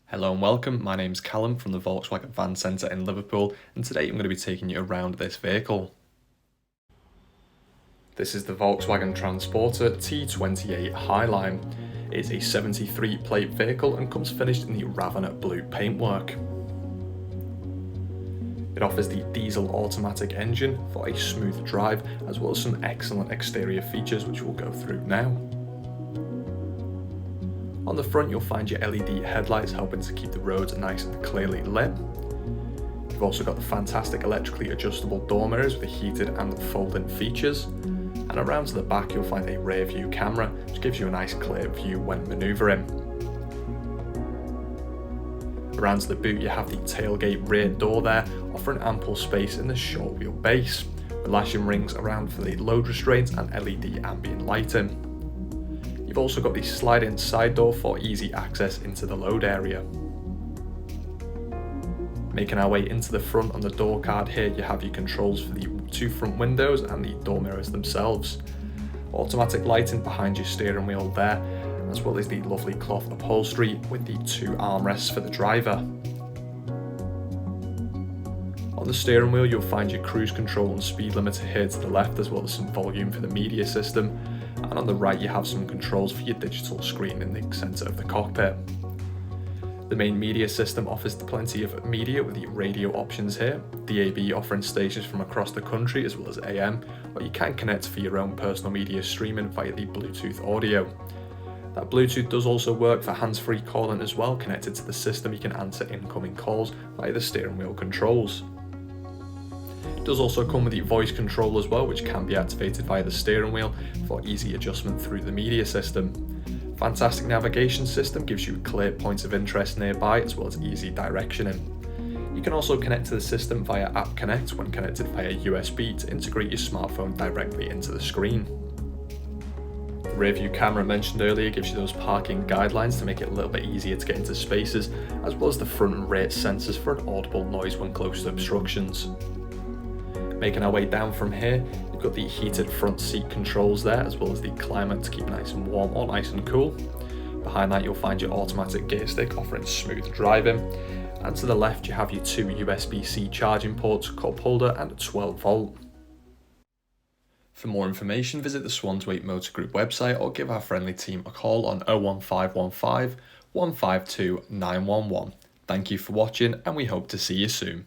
Hello and welcome, my name's Callum from the Volkswagen Van Centre in Liverpool, and today I'm going to be taking you around this vehicle. This is the Volkswagen Transporter T28 Highline. It's a 73 plate vehicle and comes finished in the Raven blue paintwork. It offers the diesel automatic engine for a smooth drive, as well as some excellent exterior features which we'll go through now. On the front you'll find your LED headlights helping to keep the roads nice and clearly lit. You've also got the fantastic electrically adjustable door mirrors with the heated and fold-in features. And around to the back you'll find a rear view camera which gives you a nice clear view when manoeuvring. Around to the boot you have the tailgate rear door there, offering ample space in the short wheel base, with lashing rings around for the load restraints and LED ambient lighting. You've also got the slide-in side door for easy access into the load area. Making our way into the front on the door card here, you have your controls for the two front windows and the door mirrors themselves. Automatic lighting behind your steering wheel there, as well as the lovely cloth upholstery with the two armrests for the driver. On the steering wheel you'll find your cruise control and speed limiter here to the left, as well as some volume for the media system. And on the right you have some controls for your digital screen in the centre of the cockpit. The main media system offers plenty of media with the radio options here, DAB offering stations from across the country as well as AM, or you can connect for your own personal media streaming via the Bluetooth audio. That Bluetooth does also work for hands-free calling as well. Connected to the system you can answer incoming calls via the steering wheel controls. It does also come with the voice control as well, which can be activated via the steering wheel for easy adjustment through the media system. Fantastic navigation system gives you clear points of interest nearby as well as easy directioning. You can also connect to the system via App Connect when connected via USB to integrate your smartphone directly into the screen. The rear view camera mentioned earlier gives you those parking guidelines to make it a little bit easier to get into spaces, as well as the front and rear sensors for an audible noise when close to obstructions. Making our way down from here, you've got the heated front seat controls there, as well as the climate to keep nice and warm or nice and cool. Behind that you'll find your automatic gear stick offering smooth driving, and to the left you have your two USB-C charging ports, cup holder and a 12 volt. For more information visit the Swan28 Motor Group website or give our friendly team a call on 01515 152 911. Thank you for watching and we hope to see you soon.